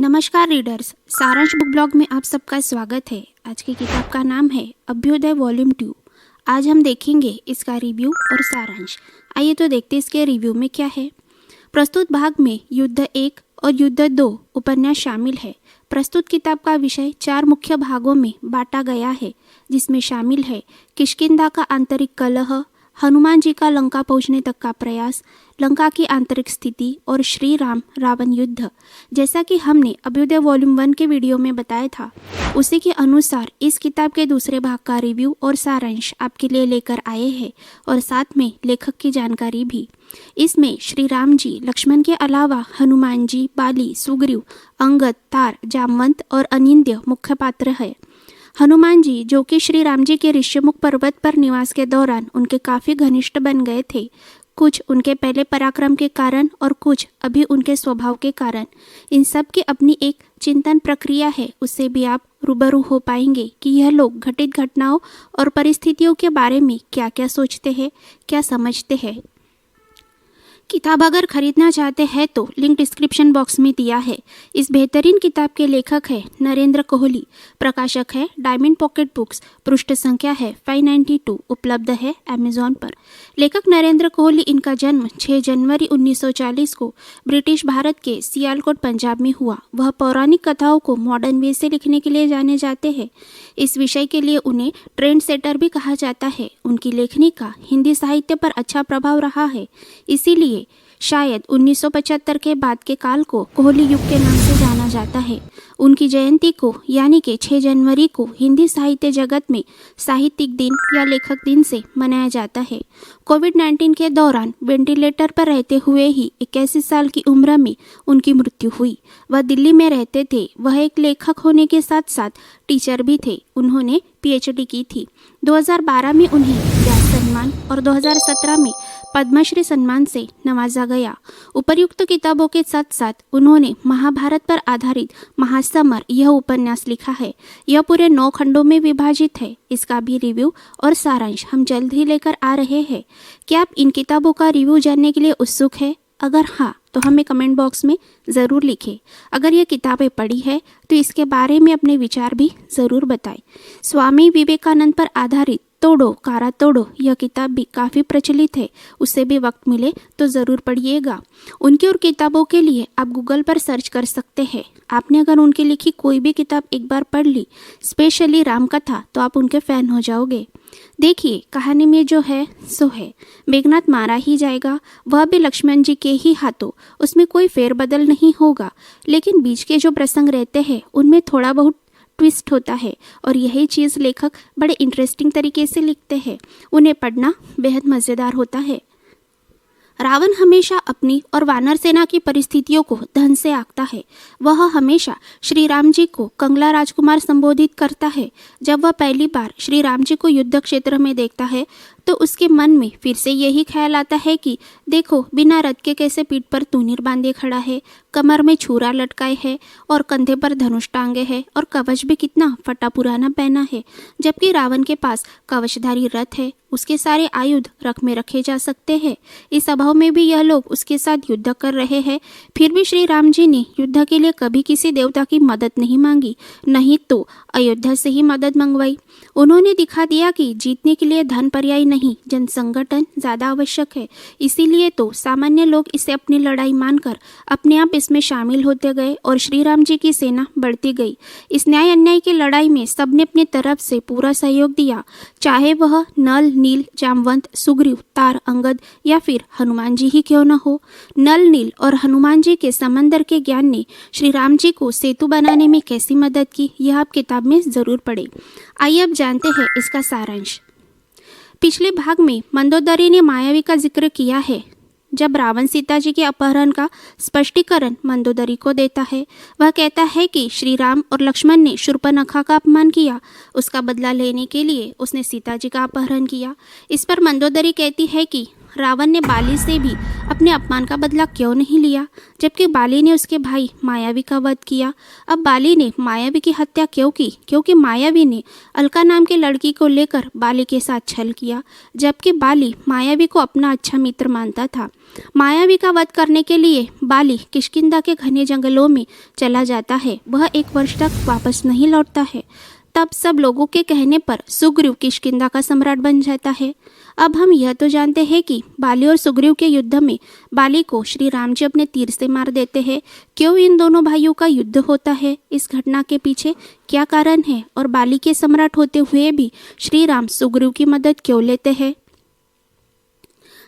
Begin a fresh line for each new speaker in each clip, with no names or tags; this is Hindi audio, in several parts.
नमस्कार रीडर्स, सारांश बुक ब्लॉग में आप सबका स्वागत है। आज की किताब का नाम है अभ्युदय वॉल्यूम 2। आज हम देखेंगे इसका रिव्यू और सारांश। आइए तो देखते इसके रिव्यू में क्या है। प्रस्तुत भाग में युद्ध 1 और युद्ध 2 उपन्यास शामिल है। प्रस्तुत किताब का विषय 4 मुख्य भागों में बांटा गया है, जिसमें शामिल है किष्किंधा का आंतरिक कलह, हनुमान जी का लंका पहुंचने तक का प्रयास, लंका की आंतरिक स्थिति और श्री राम रावण युद्ध। जैसा कि हमने अभ्युदय वॉल्यूम 1 के वीडियो में बताया था, उसी के अनुसार इस किताब के दूसरे भाग का रिव्यू और सारांश आपके लिए लेकर आए हैं और साथ में लेखक की जानकारी भी। इसमें श्री राम जी, लक्ष्मण के अलावा हनुमान जी, बाली, सुग्रीव, अंगद, तार, जामवंत और अनिंद्य मुख्य पात्र है। हनुमान जी, जो कि श्री राम जी के ऋष्यमुख पर्वत पर निवास के दौरान उनके काफी घनिष्ठ बन गए थे, कुछ उनके पहले पराक्रम के कारण और कुछ अभी उनके स्वभाव के कारण। इन सब की अपनी एक चिंतन प्रक्रिया है, उससे भी आप रूबरू हो पाएंगे कि यह लोग घटित घटनाओं और परिस्थितियों के बारे में क्या क्या सोचते हैं, क्या समझते हैं। किताब अगर खरीदना चाहते हैं तो लिंक डिस्क्रिप्शन बॉक्स में दिया है। इस बेहतरीन किताब के लेखक है नरेंद्र कोहली, प्रकाशक है डायमंड पॉकेट बुक्स, पृष्ठ संख्या है 592, उपलब्ध है अमेजॉन पर। लेखक नरेंद्र कोहली, इनका जन्म 6 जनवरी 1940 को ब्रिटिश भारत के सियालकोट पंजाब में हुआ। वह पौराणिक कथाओं को मॉडर्न वे से लिखने के लिए जाने जाते हैं। इस विषय के लिए उन्हें ट्रेंड सेटर भी कहा जाता है। उनकी लेखनी का हिंदी साहित्य पर अच्छा प्रभाव रहा है, इसीलिए शायद 1975 के बाद के काल को कोहली युग के नाम से जाना जाता है। उनकी जयंती को यानी कि 6 जनवरी को हिंदी साहित्य जगत में साहित्यिक दिन या लेखक दिन से मनाया जाता है। कोविड-19 के दौरान वेंटिलेटर पर रहते हुए ही 81 साल की उम्र में उनकी मृत्यु हुई। वह दिल्ली में रहते थे। वह एक लेखक होने के साथ साथ टीचर भी थे। उन्होंने पीएचडी की थी। 2012 में उन्हें व्यास सम्मान और 2017 में पद्मश्री सम्मान से नवाजा गया। उपर्युक्त किताबों के साथ साथ उन्होंने महाभारत पर आधारित महासमर यह उपन्यास लिखा है। यह पूरे 9 खंडों में विभाजित है। इसका भी रिव्यू और सारांश हम जल्द ही लेकर आ रहे हैं। क्या आप इन किताबों का रिव्यू जानने के लिए उत्सुक है? अगर हाँ, तो हमें कमेंट बॉक्स में ज़रूर लिखें। अगर ये किताबें पढ़ी है तो इसके बारे में अपने विचार भी ज़रूर बताएं। स्वामी विवेकानंद पर आधारित तोड़ो कारा तोड़ो यह किताब भी काफ़ी प्रचलित है। उससे भी वक्त मिले तो ज़रूर पढ़िएगा। उनकी और किताबों के लिए आप गूगल पर सर्च कर सकते हैं। आपने अगर उनकी लिखी कोई भी किताब एक बार पढ़ ली, स्पेशली राम कथा, तो आप उनके फ़ैन हो जाओगे। देखिए, कहानी में जो है सो है। मेघनाथ मारा ही जाएगा, वह भी लक्ष्मण जी के ही हाथों। उसमें कोई फेरबदल नहीं होगा, लेकिन बीच के जो प्रसंग रहते हैं उनमें थोड़ा बहुत ट्विस्ट होता है और यही चीज़ लेखक बड़े इंटरेस्टिंग तरीके से लिखते हैं। उन्हें पढ़ना बेहद मज़ेदार होता है। रावण हमेशा अपनी और वानर सेना की परिस्थितियों को धन से आंकता है। वह हमेशा श्री राम जी को कंगला राजकुमार संबोधित करता है। जब वह पहली बार श्री राम जी को युद्ध क्षेत्र में देखता है तो उसके मन में फिर से यही ख्याल आता है कि देखो, बिना रथ के कैसे पीठ पर तूनीर बांधे खड़ा है, कमर में छुरा लटकाए है और कंधे पर धनुष टांगे है और कवच भी कितना फटा पुराना पहना है। जबकि रावण के पास कवचधारी रथ है, उसके सारे आयुध रख में रखे जा सकते हैं। इस अभाव में भी यह लोग उसके साथ युद्ध कर रहे हैं। फिर भी श्री राम जी ने युद्ध के लिए कभी किसी देवता की मदद नहीं मांगी, नहीं तो अयोध्या से ही मदद मंगवाई। उन्होंने दिखा दिया कि जीतने के लिए धन पर्याय नहीं, जन संगठन ज़्यादा आवश्यक है। इसीलिए तो सामान्य लोग इसे अपनी लड़ाई मानकर अपने आप इसमें शामिल होते गए और श्री राम जी की सेना बढ़ती गई। इस न्याय अन्याय की लड़ाई में सबने अपनी तरफ से पूरा सहयोग दिया, चाहे वह नल, नील, जामवंत, सुग्रीव, तार, अंगद या फिर हनुमान जी ही क्यों न हो। नल, नील और हनुमान जी के समंदर के ज्ञान ने श्री राम जी को सेतु बनाने में कैसी मदद की, यह आप किताब में ज़रूर पढ़ें। आइए अब जानते हैं इसका सारांश। पिछले भाग में मंदोदरी ने मायावी का जिक्र किया है। जब रावण सीता जी के अपहरण का स्पष्टीकरण मंदोदरी को देता है, वह कहता है कि श्री राम और लक्ष्मण ने शूर्पणखा का अपमान किया। उसका बदला लेने के लिए उसने सीता जी का अपहरण किया। इस पर मंदोदरी कहती है कि रावण ने बाली से भी अपने अपमान का बदला क्यों नहीं लिया, जबकि बाली ने उसके भाई मायावी का वध किया। अब बाली ने मायावी की हत्या क्यों की? क्योंकि मायावी ने अलका नाम की लड़की को लेकर बाली के साथ छल किया, जबकि बाली मायावी को अपना अच्छा मित्र मानता था। मायावी का वध करने के लिए बाली किष्किंधा के घने जंगलों में चला जाता है। वह 1 वर्ष तक वापस नहीं लौटता है। तब सब लोगों के कहने पर सुग्रीव किष्किंधा का सम्राट बन जाता है। अब हम यह तो जानते हैं कि बाली और सुग्रीव के युद्ध में बाली को श्री राम जी अपने तीर से मार देते हैं। क्यों इन दोनों भाइयों का युद्ध होता है? इस घटना के पीछे क्या कारण है? और बाली के सम्राट होते हुए भी श्री राम सुग्रीव की मदद क्यों लेते हैं?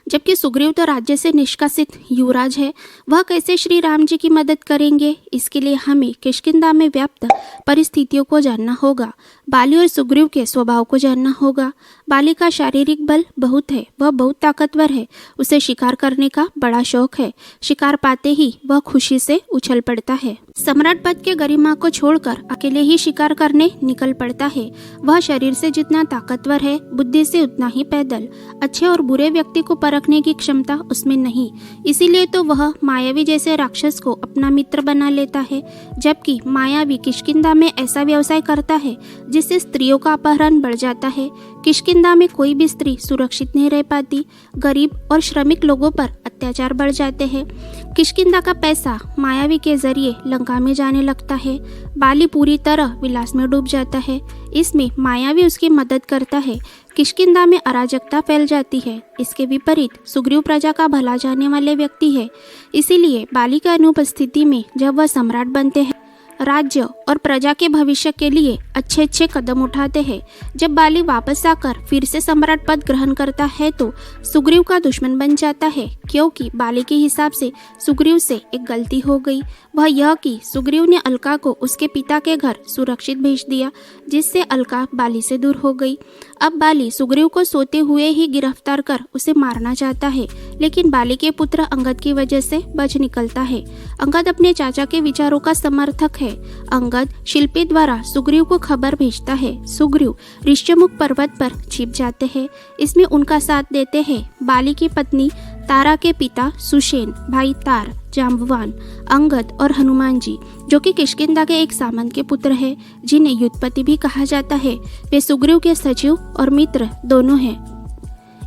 जबकि सुग्रीव तो राज्य से निष्कासित युवराज है, वह कैसे श्री राम जी की मदद करेंगे? इसके लिए हमें किष्किंधा में व्याप्त परिस्थितियों को जानना होगा। बाली और सुग्रीव के स्वभाव को जानना होगा। बाली का शारीरिक बल बहुत है, वह बहुत ताकतवर है। उसे शिकार करने का बड़ा शौक है। शिकार पाते ही वह खुशी से उछल पड़ता है। सम्राट पद के गरिमा को छोड़कर अकेले ही शिकार करने निकल पड़ता है। वह शरीर से जितना ताकतवर है, बुद्धि से उतना ही पैदल। अच्छे और बुरे व्यक्ति को परखने की क्षमता उसमें नहीं, इसीलिए तो वह मायावी जैसे राक्षस को अपना मित्र बना लेता है। जबकि मायावी किष्किंधा में ऐसा व्यवसाय करता है जिससे स्त्रियों का अपहरण बढ़ जाता है। किष्किंधा में कोई भी स्त्री सुरक्षित नहीं रह पाती। गरीब और श्रमिक लोगों पर अत्याचार बढ़ जाते हैं। किष्किंधा का पैसा मायावी के जरिए लंका में जाने लगता है। बाली पूरी तरह विलास में डूब जाता है। इसमें मायावी उसकी मदद करता है। किष्किंधा में अराजकता फैल जाती है। इसके विपरीत सुग्रीव प्रजा का भला जानने वाले व्यक्ति है, इसीलिए बाली की अनुपस्थिति में जब वह सम्राट बनते हैं, राज्य और प्रजा के भविष्य के लिए अच्छे अच्छे कदम उठाते हैं। जब बाली वापस आकर फिर से सम्राट पद ग्रहण करता है तो सुग्रीव का दुश्मन बन जाता है, क्योंकि बाली के हिसाब से सुग्रीव से एक गलती हो गई। वह यह कि सुग्रीव ने अलका को उसके पिता के घर सुरक्षित भेज दिया, जिससे अलका बाली से दूर हो गई। अब बाली सुग्रीव को सोते हुए ही गिरफ्तार कर उसे मारना चाहता है, लेकिन बाली के पुत्र अंगद की वजह से बच निकलता है। अंगद अपने चाचा के विचारों का समर्थक है। अंगद शिल्पी द्वारा सुग्रीव को खबर भेजता है। सुग्रीव ऋष्यमुख पर्वत पर छिप जाते हैं। इसमें उनका साथ देते हैं बाली की पत्नी तारा के पिता सुषेण, भाई तार, जाम्बवान, अंगद और हनुमान जी, जो कि किष्किंधा के एक सामंत के पुत्र हैं, जिन्हें युद्धपति भी कहा जाता है। वे सुग्रीव के सचिव और मित्र दोनों हैं।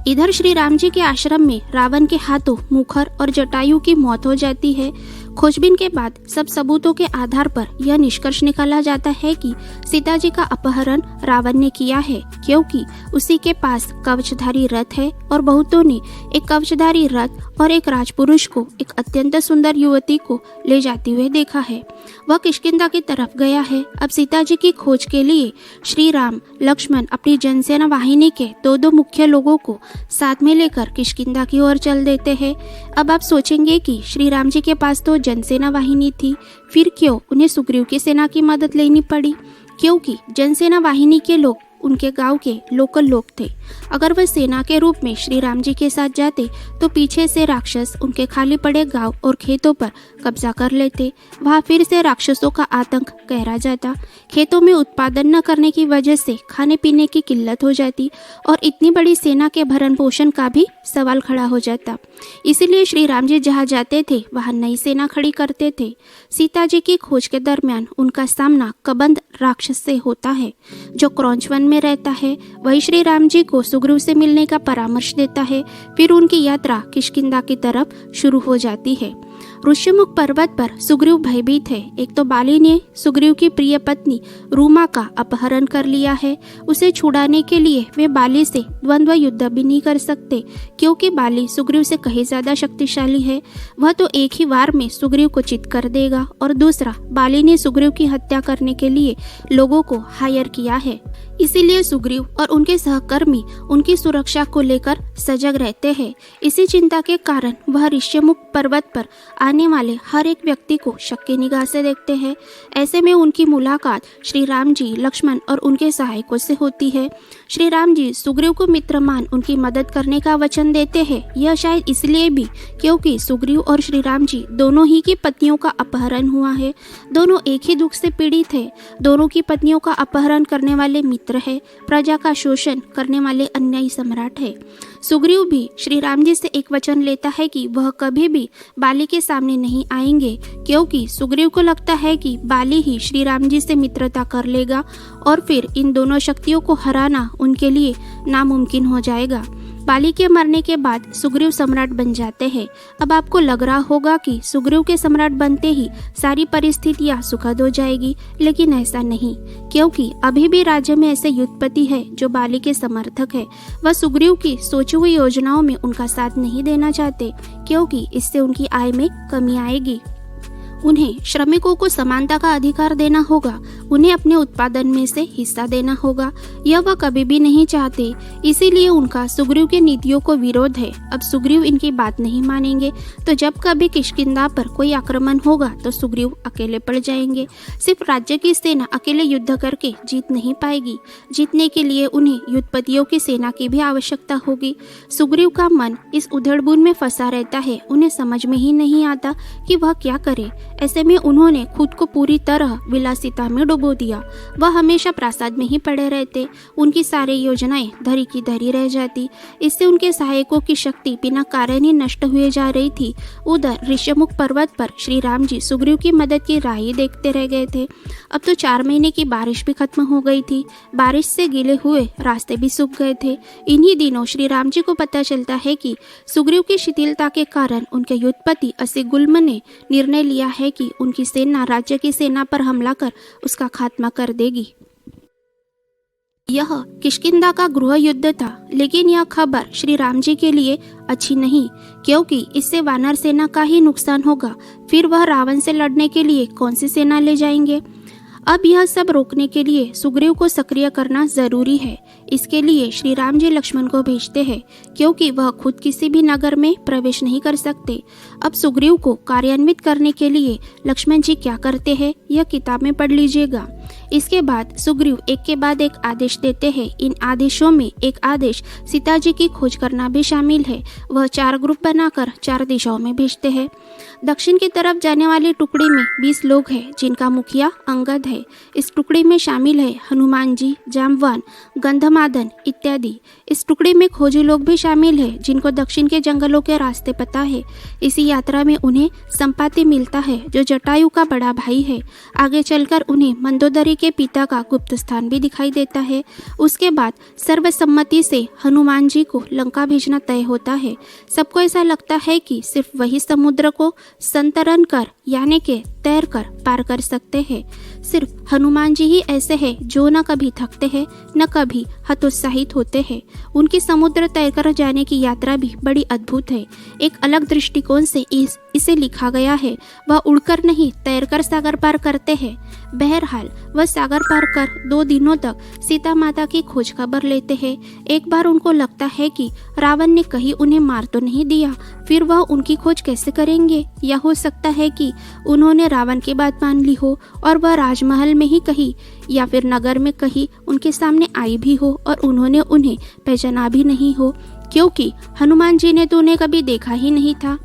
इधर श्री राम जी के आश्रम में रावण के हाथों मुखर और जटायु की मौत हो जाती है। खोजबीन के बाद सब सबूतों के आधार पर यह निष्कर्ष निकाला जाता है कि सीता जी का अपहरण रावण ने किया है, क्योंकि उसी के पास कवचधारी रथ है और बहुतों ने एक कवचधारी रथ और एक राजपुरुष को एक अत्यंत सुंदर युवती को ले जाते हुए देखा है। वह किष्किंधा की तरफ गया है। अब सीता जी की खोज के लिए श्री राम लक्ष्मण अपनी जनसेना वाहिनी के दो मुख्य लोगों को साथ में लेकर किष्किंधा की ओर चल देते हैं। अब आप सोचेंगे कि श्री राम जी के पास तो जनसेना वाहिनी थी, फिर क्यों उन्हें सुग्रीव की सेना की मदद लेनी पड़ी? क्योंकि जनसेना वाहिनी के लोग उनके गांव के लोकल लोग थे। अगर वह सेना के रूप में श्री राम जी के साथ जाते तो पीछे से राक्षस उनके खाली पड़े गांव और खेतों पर कब्जा कर लेते। वहां फिर से राक्षसों का आतंक गहरा जाता। खेतों में उत्पादन न करने की वजह से खाने पीने की किल्लत हो जाती और इतनी बड़ी सेना के भरण पोषण का भी सवाल खड़ा हो जाता। इसीलिए श्री राम जी जहाँ जाते थे वहाँ नई सेना खड़ी करते थे। सीता जी की खोज के दरमियान उनका सामना कबंध राक्षस से होता है, जो क्रौंच वन में रहता है। वही श्री राम जी को सुग्रीव से मिलने का परामर्श देता है। फिर उनकी यात्रा किष्किंधा की तरफ शुरू हो जाती है। ऋष्यमुख पर्वत पर सुग्रीव भयभीत है। एक तो बाली ने सुग्रीव की प्रिय पत्नी रूमा का अपहरण कर लिया है। उसे छुड़ाने के लिए वे बाली से द्वंद्व युद्ध भी नहीं कर सकते, क्योंकि बाली सुग्रीव से कहीं ज्यादा शक्तिशाली है। वह तो एक ही वार में सुग्रीव को चित कर देगा, और दूसरा, बाली ने सुग्रीव की हत्या करने के लिए लोगों को हायर किया है। इसीलिए सुग्रीव और उनके सहकर्मी उनकी सुरक्षा को लेकर सजग रहते हैं। इसी चिंता के कारण वह ऋष्यमुख पर्वत पर आने वाले हर एक व्यक्ति को शक की निगाह से देखते हैं। ऐसे में उनकी मुलाकात श्री राम जी, लक्ष्मण और उनके सहायकों से होती है। श्री राम जी सुग्रीव को मित्र मान उनकी मदद करने का वचन देते हैं। यह शायद इसलिए भी क्योंकि सुग्रीव और श्री राम जी दोनों ही की पत्नियों का अपहरण हुआ है। दोनों एक ही दुख से पीड़ित है। दोनों की पत्नियों का अपहरण करने वाले मित्र है, प्रजा का शोषण करने वाले अन्यायी सम्राट है। सुग्रीव भी श्री राम जी से एक वचन लेता है कि वह कभी भी बाली के सामने नहीं आएंगे, क्योंकि सुग्रीव को लगता है कि बाली ही श्री राम जी से मित्रता कर लेगा और फिर इन दोनों शक्तियों को हराना उनके लिए नामुमकिन हो जाएगा। बाली के मरने के बाद सुग्रीव सम्राट बन जाते हैं। अब आपको लग रहा होगा कि सुग्रीव के सम्राट बनते ही सारी परिस्थितियां सुखद हो जाएगी, लेकिन ऐसा नहीं, क्योंकि अभी भी राज्य में ऐसे युद्धपति है जो बाली के समर्थक है। वह सुग्रीव की सोची हुई योजनाओं में उनका साथ नहीं देना चाहते, क्योंकि इससे उनकी आय में कमी आएगी। उन्हें श्रमिकों को समानता का अधिकार देना होगा, उन्हें अपने उत्पादन में से हिस्सा देना होगा। यह वह कभी भी नहीं चाहते, इसीलिए उनका सुग्रीव की नीतियों को विरोध है। अब सुग्रीव इनकी बात नहीं मानेंगे तो जब कभी किष्किंधा पर कोई आक्रमण होगा तो सुग्रीव अकेले पड़ जाएंगे। सिर्फ राज्य की सेना अकेले युद्ध करके जीत नहीं पाएगी, जीतने के लिए उन्हें युद्धपतियों की सेना की भी आवश्यकता होगी। सुग्रीव का मन इस उधड़बुन में फंसा रहता है, उन्हें समझ में ही नहीं आता कि वह क्या करे। ऐसे में उन्होंने खुद को पूरी तरह विलासिता में डुबो दिया। वह हमेशा प्रासाद में ही पड़े रहते, उनकी सारी योजनाएं धरी की धरी रह जाती। इससे उनके सहायकों की शक्ति बिना कारण ही नष्ट हुए जा रही थी। उधर ऋष्यमुख पर्वत पर श्री राम जी सुग्रीव की मदद की राह ही देखते रह गए थे। अब तो 4 महीने की बारिश भी खत्म हो गई थी, बारिश से गीले हुए रास्ते भी सूख गए थे। इन्हीं दिनों श्री राम जी को पता चलता है कि सुग्रीव की शिथिलता के कारण उनके युद्धपति असी गुल्म ने निर्णय लिया है कि उनकी सेना राज्य की सेना पर हमला कर उसका खात्मा कर देगी। यह किष्किंधा का गृह युद्ध था, लेकिन यह खबर श्री राम जी के लिए अच्छी नहीं, क्योंकि इससे वानर सेना का ही नुकसान होगा। फिर वह रावण से लड़ने के लिए कौन सी सेना ले जाएंगे। अब यह सब रोकने के लिए सुग्रीव को सक्रिय करना जरूरी है। इसके लिए श्री राम जी लक्ष्मण को भेजते हैं, क्योंकि वह खुद किसी भी नगर में प्रवेश नहीं कर सकते। अब सुग्रीव को कार्यान्वित करने के लिए लक्ष्मण जी क्या करते हैं, यह किताब में पढ़ लीजिएगा। इसके बाद सुग्रीव एक के बाद एक आदेश देते हैं। इन आदेशों में एक आदेश सीता जी की खोज करना भी शामिल है। वह 4 ग्रुप बनाकर 4 दिशाओं में भेजते हैं। दक्षिण की तरफ जाने वाली टुकड़ी में 20 लोग हैं, जिनका मुखिया अंगद है। इस टुकड़ी में शामिल है हनुमान जी, जाम्बवान, गंधमादन इत्यादि। इस टुकड़ी में खोजी लोग भी शामिल है, जिनको दक्षिण के जंगलों के रास्ते पता है। इसी यात्रा में उन्हें संपाति मिलता है, जो जटायु का बड़ा भाई है। आगे चलकर उन्हें मंदोदरी के पिता का गुप्त स्थान भी दिखाई देता है। उसके बाद सर्वसम्मति से हनुमान जी को लंका भेजना तय होता है। सबको ऐसा लगता है कि सिर्फ वही समुद्र को संतरण कर यानी के तैर कर पार कर सकते हैं। सिर्फ हनुमान जी ही ऐसे हैं जो न कभी थकते हैं न कभी हतोत्साहित होते हैं। उनकी समुद्र तैर कर जाने की यात्रा भी बड़ी अद्भुत है। एक अलग दृष्टिकोण से इसे लिखा गया है। वह उड़कर नहीं तैरकर सागर पार करते हैं। बहरहाल वह सागर पार कर 2 दिनों तक सीता माता की खोज खबर लेते हैं। एक बार उनको लगता है कि रावण ने कहीं उन्हें मार तो नहीं दिया, फिर वह उनकी खोज कैसे करेंगे। या हो सकता है कि उन्होंने रावण की बात मान ली हो और वह राजमहल में ही कहीं या फिर नगर में कहीं उनके सामने आई भी हो और उन्होंने उन्हें पहचाना भी नहीं हो, क्योंकि हनुमान जी ने तो उन्हें कभी देखा ही नहीं था।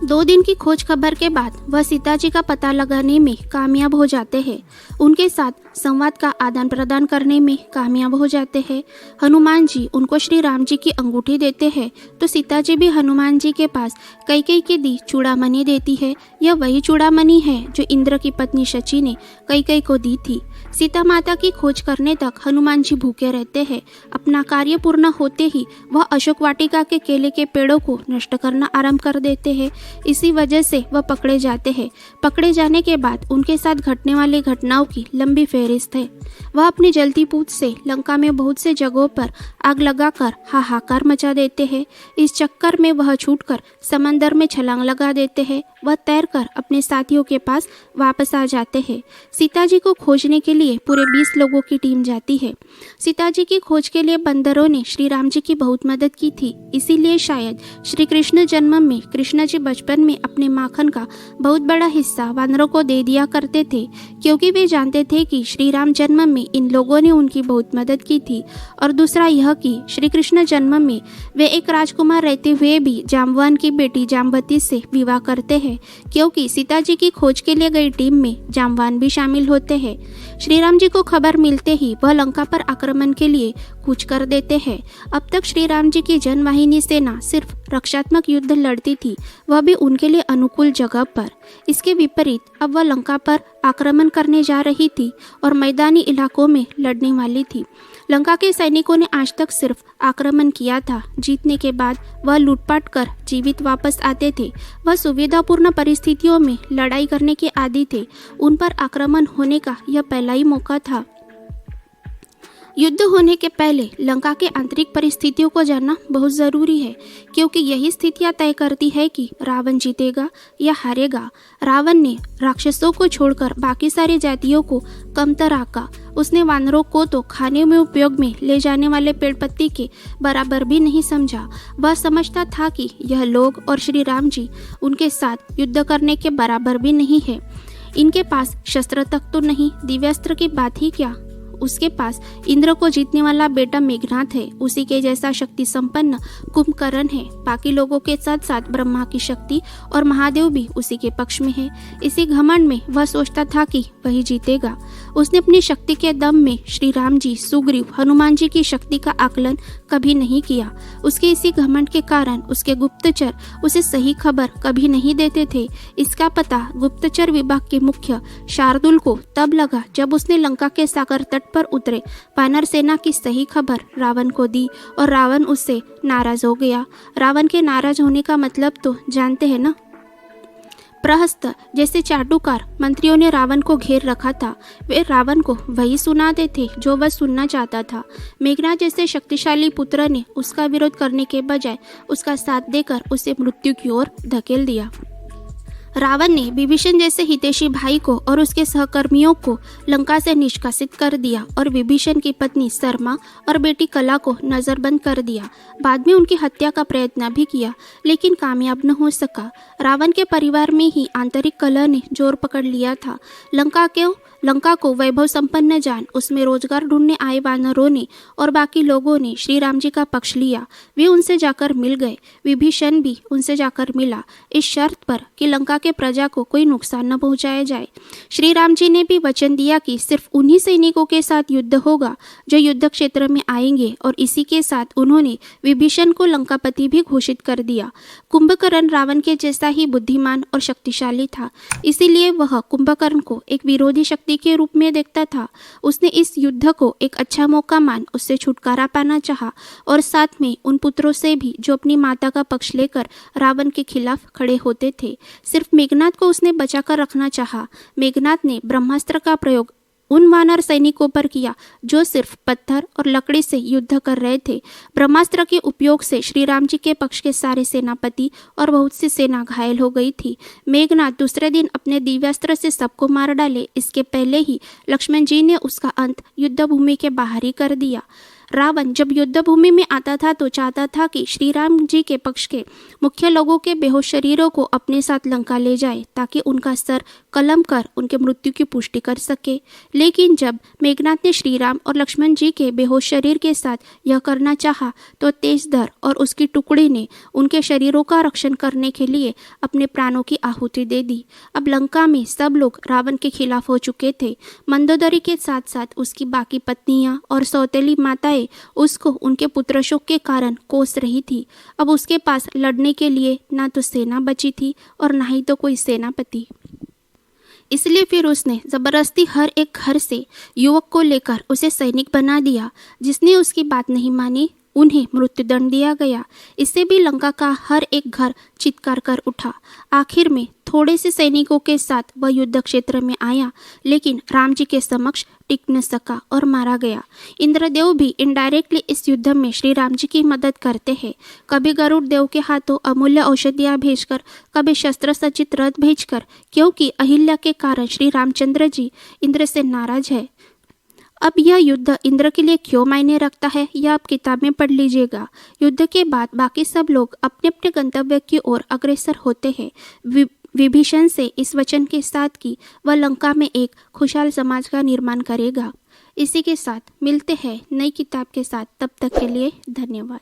2 दिन की खोज खबर के बाद वह सीता जी का पता लगाने में कामयाब हो जाते हैं। उनके साथ संवाद का आदान प्रदान करने में कामयाब हो जाते हैं। हनुमान जी उनको श्री राम जी की अंगूठी देते हैं, तो सीता जी भी हनुमान जी के पास कैकेयी की दी चूड़ामणि देती है। यह वही चूड़ामणि है जो इंद्र की पत्नी शची ने कैकेयी को दी थी। सीता माता की खोज करने तक हनुमान जी भूखे रहते हैं। अपना कार्य पूर्ण होते ही वह अशोक वाटिका के केले के पेड़ों को नष्ट करना आरंभ कर देते हैं। इसी वजह से वह पकड़े जाते हैं। पकड़े जाने के बाद उनके साथ घटने वाली घटनाओं की लंबी फहरिस्त है। वह अपनी जलती पूछ से लंका में बहुत से जगहों पर आग लगाकर हाहाकार मचा देते हैं। इस चक्कर में वह छूटकर समंदर में छलांग लगा देते हैं। वह तैरकर अपने साथियों के पास वापस आ जाते हैं। सीता जी को खोजने के लिए पूरे 20 लोगों की टीम जाती है। सीता जी की खोज के लिए बंदरों ने श्री राम जी की बहुत मदद की थी। इसीलिए शायद श्री कृष्ण जन्म में कृष्ण जी बचपन में अपने माखन का बहुत बड़ा हिस्सा वानरों को दे दिया करते थे, क्योंकि वे जानते थे कि श्री राम जन्म में इन लोगों ने उनकी बहुत मदद की थी। और दूसरा यह कि श्री कृष्ण जन्म में वे एक राजकुमार रहते हुए भी जाम्बवान की बेटी जाम्बवती से विवाह करते हैं, क्योंकि सीता जी की खोज के लिए गई टीम में जाम्बवान भी शामिल होते हैं। श्री राम जी को खबर मिलते ही वह लंका पर आक्रमण के लिए कूच कर देते हैं। अब तक श्री राम जी की जनवाहिनी सेना सिर्फ रक्षात्मक युद्ध लड़ती थी, वह भी उनके लिए अनुकूल जगह पर। इसके विपरीत अब वह लंका पर आक्रमण करने जा रही थी और मैदानी इलाकों में लड़ने वाली थी। लंका के सैनिकों ने आज तक सिर्फ आक्रमण किया था। जीतने के बाद वह लूटपाट कर जीवित वापस आते थे। वह सुविधापूर्ण परिस्थितियों में लड़ाई करने के आदी थे। उन पर आक्रमण होने का यह पहला ही मौका था। युद्ध होने के पहले लंका के आंतरिक परिस्थितियों को जानना बहुत जरूरी है, क्योंकि यही स्थितियां तय करती है कि रावण जीतेगा या हारेगा। रावण ने राक्षसों को छोड़कर बाकी सारी जातियों को कमतर आंका। उसने वानरों को तो खाने में उपयोग में ले जाने वाले पेड़ पत्ती के बराबर भी नहीं समझा। वह समझता था कि यह लोग और श्री राम जी उनके साथ युद्ध करने के बराबर भी नहीं है। इनके पास शस्त्र तक तो नहीं, दिव्यास्त्र की बात ही क्या। उसके पास इंद्र को जीतने वाला बेटा मेघनाथ है, उसी के जैसा शक्ति संपन्न कुंभकर्ण है। बाकी लोगों के साथ साथ ब्रह्मा की शक्ति और महादेव भी उसी के पक्ष में है। इसी घमंड में वह सोचता था कि वही जीतेगा। उसने अपनी शक्ति के दम में श्री राम जी, सुग्रीव, हनुमान जी की शक्ति का आकलन कभी नहीं किया। उसके इसी घमंड के कारण उसके गुप्तचर उसे सही खबर कभी नहीं देते थे। इसका पता गुप्तचर विभाग के मुख्य शार्दुल को तब लगा जब उसने लंका के सागर तट पर उतरे वानर सेना की सही खबर रावण को दी और रावण उससे नाराज हो गया। रावण के नाराज होने का मतलब तो जानते हैं ना। प्रहस्त जैसे चाटुकार मंत्रियों ने रावण को घेर रखा था। वे रावण को वही सुनाते थे जो वह सुनना चाहता था। मेघनाथ जैसे शक्तिशाली पुत्र ने उसका विरोध करने के बजाय उसका साथ देकर उसे मृत्यु की ओर धकेल दिया। रावण ने विभीषण जैसे हितैषी भाई को और उसके सहकर्मियों को लंका से निष्कासित कर दिया और विभीषण की पत्नी शर्मा और बेटी कला को नजरबंद कर दिया। बाद में उनकी हत्या का प्रयत्न भी किया, लेकिन कामयाब न हो सका। रावण के परिवार में ही आंतरिक कलह ने जोर पकड़ लिया था। लंका को वैभव संपन्न जान उसमें रोजगार ढूंढने आए वानरों ने और बाकी लोगों ने श्री राम जी का पक्ष लिया। वे उनसे जाकर मिल गए। विभीषण भी उनसे जाकर मिला, इस शर्त पर कि लंका के प्रजा को कोई नुकसान न पहुंचाया जाए। श्री राम जी ने भी वचन दिया कि सिर्फ उन्हीं सैनिकों के साथ युद्ध होगा जो युद्ध क्षेत्र में आएंगे, और इसी के साथ उन्होंने विभीषण को लंकापति भी घोषित कर दिया। कुंभकर्ण रावण के जैसा ही बुद्धिमान और शक्तिशाली था, इसीलिए वह कुंभकर्ण को एक विरोधी शक्ति के रूप में देखता था। उसने इस युद्ध को एक अच्छा मौका मान उससे छुटकारा पाना चाहा और साथ में उन पुत्रों से भी जो अपनी माता का पक्ष लेकर रावण के खिलाफ खड़े होते थे। सिर्फ मेघनाथ को उसने बचाकर रखना चाहा। मेघनाथ ने ब्रह्मास्त्र का प्रयोग उन वानर सैनिकों पर किया जो सिर्फ पत्थर और लकड़ी से युद्ध कर रहे थे। ब्रह्मास्त्र के उपयोग से श्री राम जी के पक्ष के सारे सेनापति और बहुत सी सेना घायल हो गई थी। मेघनाथ दूसरे दिन अपने दिव्यास्त्र से सबको मार डाले, इसके पहले ही लक्ष्मण जी ने उसका अंत युद्ध भूमि के बाहर ही कर दिया। रावण जब युद्ध भूमि में आता था तो चाहता था कि श्री राम जी के पक्ष के मुख्य लोगों के बेहोश शरीरों को अपने साथ लंका ले जाए ताकि उनका सर कलम कर उनके मृत्यु की पुष्टि कर सके। लेकिन जब मेघनाथ ने श्री राम और लक्ष्मण जी के बेहोश शरीर के साथ यह करना चाहा तो तेजधर और उसकी टुकड़ी ने उनके शरीरों का रक्षण करने के लिए अपने प्राणों की आहुति दे दी। अब लंका में सब लोग रावण के खिलाफ हो चुके थे। मंदोदरी के साथ साथ उसकी बाकी पत्नियां और सौतेली माताएं उसको उनके पुत्र शोक के कारण कोस रही थी। अब उसके पास लड़ने के लिए ना तो सेना बची थी और ना ही तो कोई सेनापति। इसलिए फिर उसने जबरदस्ती हर एक घर से युवक को लेकर उसे सैनिक बना दिया। जिसने उसकी बात नहीं मानी उन्हें मृत्युदंड दिया गया। इससे भी लंका का हर एक घर चित्कार कर उठा। आखिर में थोड़े से सैनिकों के साथ वह युद्ध क्षेत्र में आया, लेकिन राम जी के समक्ष टिक न सका और मारा गया। इंद्रदेव भी इनडायरेक्टली इस युद्ध में श्री राम जी की मदद करते हैं, कभी गरुड़ देव के हाथों अमूल्य औषधियां भेजकर, कभी शस्त्र सज्जित रथ भेजकर, क्योंकि अहिल्या के कारण श्री रामचंद्र जी इंद्र से नाराज है। अब यह युद्ध इंद्र के लिए क्यों मायने रखता है यह आप किताब में पढ़ लीजिएगा। युद्ध के बाद बाकी सब लोग अपने अपने गंतव्य की ओर अग्रसर होते हैं। विभीषण से इस वचन के साथ कि वह लंका में एक खुशहाल समाज का निर्माण करेगा। इसी के साथ मिलते हैं नई किताब के साथ, तब तक के लिए धन्यवाद।